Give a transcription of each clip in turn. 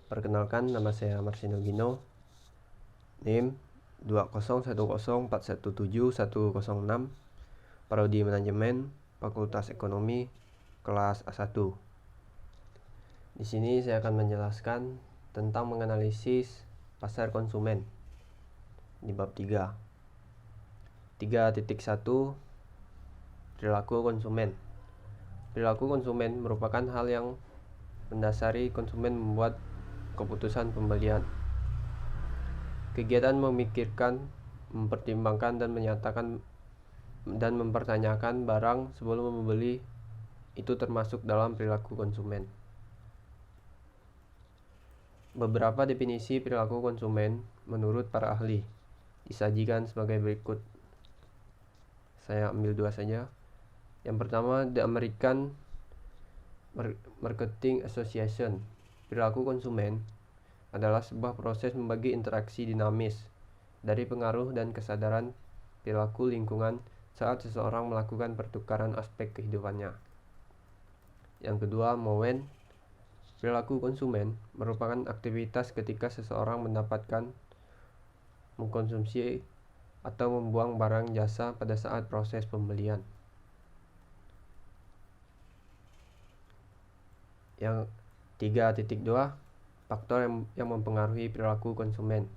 Perkenalkan, nama saya Marcino Gino, NIM 20104171006, Prodi Manajemen, Fakultas Ekonomi, kelas A1. Di sini saya akan menjelaskan tentang menganalisis pasar konsumen di bab 3. 3.1 Perilaku konsumen. Perilaku konsumen merupakan hal yang mendasari konsumen membuat keputusan pembelian. Kegiatan memikirkan, mempertimbangkan, dan menyatakan dan mempertanyakan barang sebelum membeli itu termasuk dalam perilaku konsumen. Beberapa definisi perilaku konsumen menurut para ahli disajikan sebagai berikut. Saya ambil 2 saja. Yang pertama, The American Marketing Association. Perilaku konsumen adalah sebuah proses membagi interaksi dinamis dari pengaruh dan kesadaran perilaku lingkungan saat seseorang melakukan pertukaran aspek kehidupannya. Yang kedua, Mowen. Perilaku konsumen merupakan aktivitas ketika seseorang mendapatkan, mengkonsumsi, atau membuang barang jasa pada saat proses pembelian. Yang 3.2 Faktor yang mempengaruhi perilaku konsumen.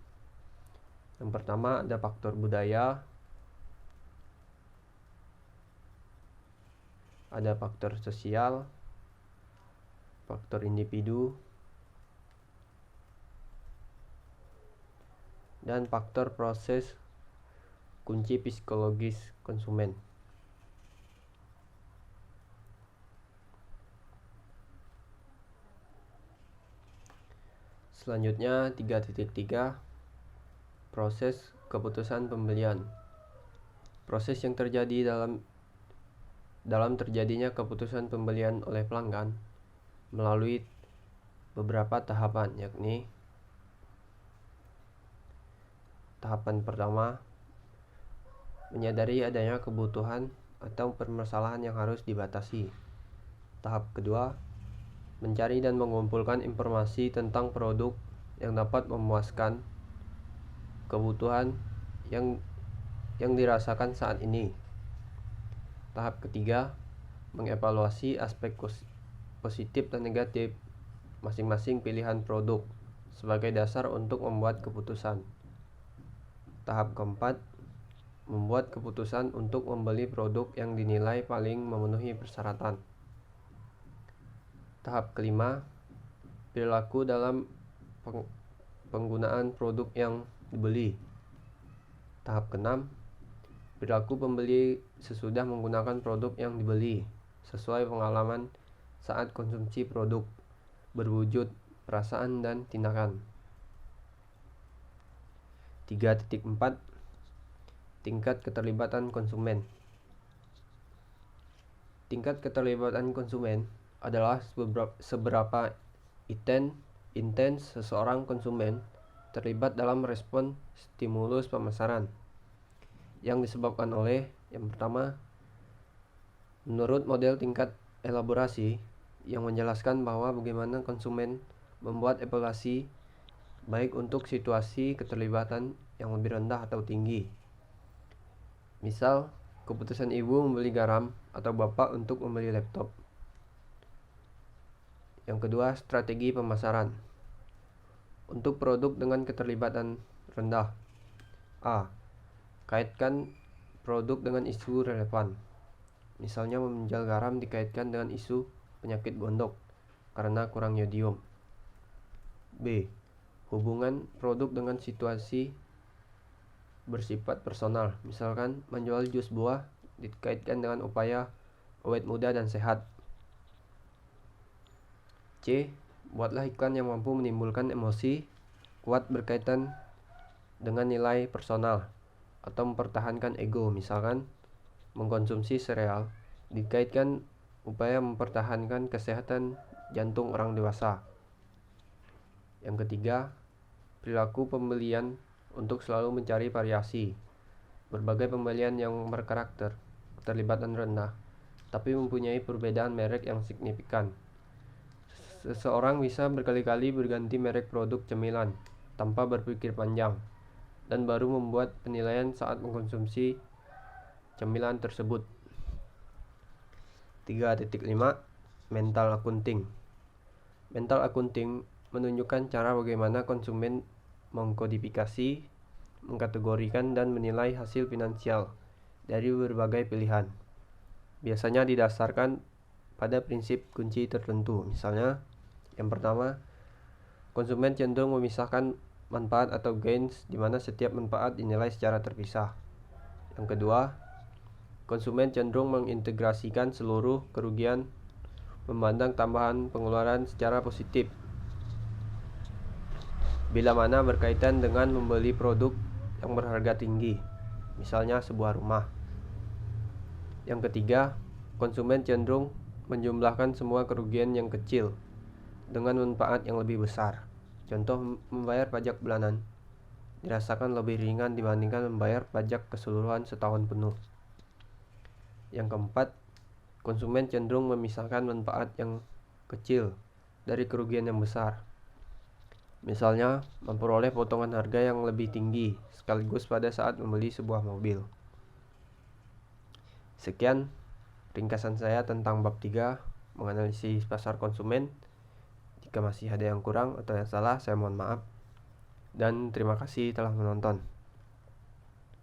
Yang pertama, ada faktor budaya, ada faktor sosial, faktor individu, dan faktor proses kunci psikologis konsumen. Selanjutnya 3.3 Proses keputusan pembelian. Proses yang terjadi dalam terjadinya keputusan pembelian oleh pelanggan melalui beberapa tahapan, yakni tahapan pertama, menyadari adanya kebutuhan atau permasalahan yang harus dibatasi. Tahap kedua, mencari dan mengumpulkan informasi tentang produk yang dapat memuaskan kebutuhan yang dirasakan saat ini. Tahap ketiga, mengevaluasi aspek positif dan negatif masing-masing pilihan produk sebagai dasar untuk membuat keputusan. Tahap keempat, membuat keputusan untuk membeli produk yang dinilai paling memenuhi persyaratan. Tahap kelima, perilaku dalam penggunaan produk yang dibeli. Tahap keenam, perilaku pembeli sesudah menggunakan produk yang dibeli sesuai pengalaman saat konsumsi produk, berwujud perasaan dan tindakan. 3.4 Tingkat keterlibatan konsumen. Tingkat keterlibatan konsumen adalah seberapa intens seseorang konsumen terlibat dalam respon stimulus pemasaran yang disebabkan oleh, yang pertama, menurut model tingkat elaborasi yang menjelaskan bahwa bagaimana konsumen membuat evaluasi baik untuk situasi keterlibatan yang lebih rendah atau tinggi. Misal, keputusan ibu membeli garam atau bapak untuk membeli laptop. Yang kedua, strategi pemasaran. Untuk produk dengan keterlibatan rendah. A. Kaitkan produk dengan isu relevan. Misalnya meminjal garam dikaitkan dengan isu penyakit gondok karena kurang yodium. B. Hubungan produk dengan situasi bersifat personal. Misalkan menjual jus buah dikaitkan dengan upaya awet muda dan sehat. C. Buatlah iklan yang mampu menimbulkan emosi kuat berkaitan dengan nilai personal atau mempertahankan ego. Misalkan mengkonsumsi sereal dikaitkan upaya mempertahankan kesehatan jantung orang dewasa. Yang ketiga, perilaku pembelian untuk selalu mencari variasi. Berbagai pembelian yang berkarakter keterlibatan rendah tapi mempunyai perbedaan merek yang signifikan. Seseorang bisa berkali-kali berganti merek produk cemilan tanpa berpikir panjang dan baru membuat penilaian saat mengkonsumsi cemilan tersebut. 3.5 Mental accounting. Mental accounting menunjukkan cara bagaimana konsumen mengkodifikasi, mengkategorikan, dan menilai hasil finansial dari berbagai pilihan. Biasanya didasarkan pada prinsip kunci tertentu. Misalnya, yang pertama, konsumen cenderung memisahkan manfaat atau gains di mana setiap manfaat dinilai secara terpisah. Yang kedua, konsumen cenderung mengintegrasikan seluruh kerugian, memandang tambahan pengeluaran secara positif bila mana berkaitan dengan membeli produk yang berharga tinggi, misalnya sebuah rumah. Yang ketiga, konsumen cenderung menjumlahkan semua kerugian yang kecil dengan manfaat yang lebih besar. Contoh, membayar pajak bulanan dirasakan lebih ringan dibandingkan membayar pajak keseluruhan setahun penuh. Yang keempat, konsumen cenderung memisahkan manfaat yang kecil dari kerugian yang besar. Misalnya, memperoleh potongan harga yang lebih tinggi sekaligus pada saat membeli sebuah mobil. Sekian ringkasan saya tentang bab 3, menganalisis pasar konsumen. Jika masih ada yang kurang atau yang salah, saya mohon maaf. Dan terima kasih telah menonton.